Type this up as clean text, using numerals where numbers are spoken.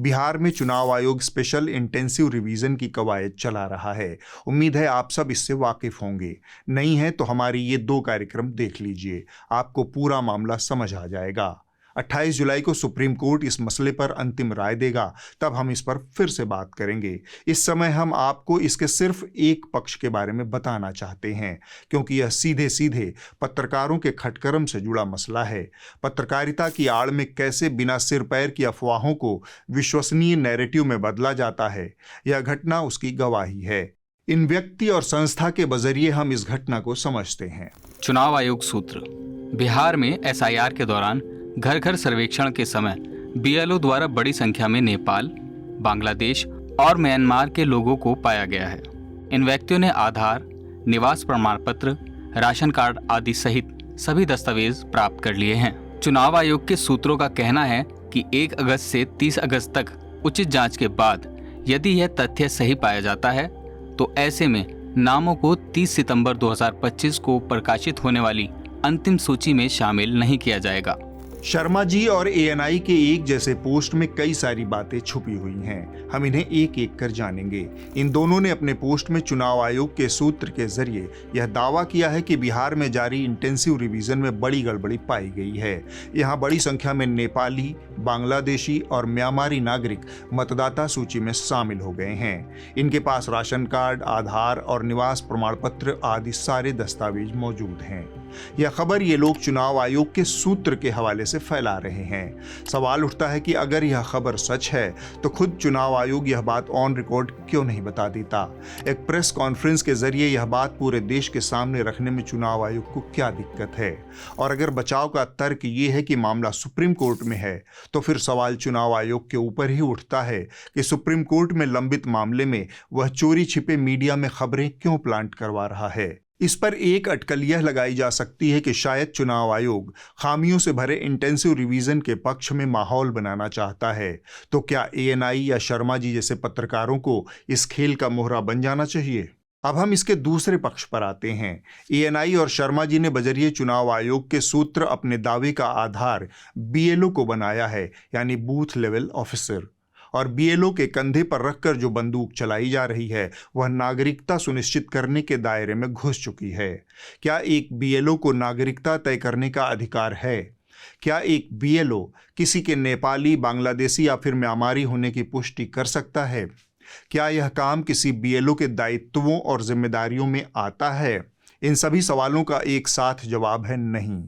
बिहार में चुनाव आयोग स्पेशल इंटेंसिव रिवीजन की कवायद चला रहा है। उम्मीद है आप सब इससे वाकिफ होंगे। नहीं है तो हमारी ये 2 कार्यक्रम देख लीजिए, आपको पूरा मामला समझ आ जाएगा। 28 जुलाई को सुप्रीम कोर्ट इस मसले पर अंतिम राय देगा, तब हम इस पर फिर से बात करेंगे। इस समय हम आपको इसके सिर्फ एक पक्ष के बारे में बताना चाहते हैं, क्योंकि यह सीधे सीधे पत्रकारों के खटकरम से जुड़ा मसला है। पत्रकारिता की आड़ में कैसे बिना सिर पैर की अफवाहों को विश्वसनीय नैरेटिव में बदला जाता है, यह घटना उसकी गवाही है। इन व्यक्ति और संस्था के बजरिए हम इस घटना को समझते हैं। चुनाव आयोग सूत्र। बिहार में एसआईआर के दौरान घर घर सर्वेक्षण के समय बीएलओ द्वारा बड़ी संख्या में नेपाल, बांग्लादेश और म्यांमार के लोगों को पाया गया है। इन व्यक्तियों ने आधार, निवास प्रमाण पत्र, राशन कार्ड आदि सहित सभी दस्तावेज प्राप्त कर लिए हैं। चुनाव आयोग के सूत्रों का कहना है कि 1 अगस्त से 30 अगस्त तक उचित जांच के बाद यदि यह तथ्य सही पाया जाता है तो ऐसे में नामों को 30 सितंबर 2025 को प्रकाशित होने वाली अंतिम सूची में शामिल नहीं किया जाएगा। शर्मा जी और एएनआई के एक जैसे पोस्ट में कई सारी बातें छुपी हुई हैं। हम इन्हें एक एक कर जानेंगे। इन दोनों ने अपने पोस्ट में चुनाव आयोग के सूत्र के जरिए यह दावा किया है कि बिहार में जारी इंटेंसिव रिवीजन में बड़ी गड़बड़ी पाई गई है। यहाँ बड़ी संख्या में नेपाली, बांग्लादेशी और म्यांमारी नागरिक मतदाता सूची में शामिल हो गए हैं। इनके पास राशन कार्ड, आधार और निवास प्रमाण पत्र आदि सारे दस्तावेज मौजूद हैं। यह खबर ये लोग चुनाव आयोग के सूत्र के हवाले से फैला रहे हैं। सवाल उठता है कि अगर यह खबर सच है तो खुद चुनाव आयोग यह बात ऑन रिकॉर्ड क्यों नहीं बता देता। एक प्रेस कॉन्फ्रेंस के जरिए यह बात पूरे देश के सामने रखने में चुनाव आयोग को क्या दिक्कत है। और अगर बचाव का तर्क ये है कि मामला सुप्रीम कोर्ट में है तो फिर सवाल चुनाव आयोग के ऊपर ही उठता है कि सुप्रीम कोर्ट में लंबित मामले में वह चोरी छिपे मीडिया में खबरें क्यों प्लांट करवा रहा है। इस पर एक अटकल यह लगाई जा सकती है कि शायद चुनाव आयोग खामियों से भरे इंटेंसिव रिवीजन के पक्ष में माहौल बनाना चाहता है। तो क्या एएनआई या शर्मा जी जैसे पत्रकारों को इस खेल का मोहरा बन जाना चाहिए? अब हम इसके दूसरे पक्ष पर आते हैं। एएनआई और शर्मा जी ने बजरिए चुनाव आयोग के सूत्र अपने दावे का आधार बीएलओ को बनाया है, यानी बूथ लेवल ऑफिसर। और बीएलओ के कंधे पर रखकर जो बंदूक चलाई जा रही है वह नागरिकता सुनिश्चित करने के दायरे में घुस चुकी है। क्या एक बीएलओ को नागरिकता तय करने का अधिकार है? क्या एक बीएलओ किसी के नेपाली, बांग्लादेशी या फिर म्यांमारी होने की पुष्टि कर सकता है? क्या यह काम किसी बीएलओ के दायित्वों और जिम्मेदारियों में आता है? इन सभी सवालों का एक साथ जवाब है नहीं।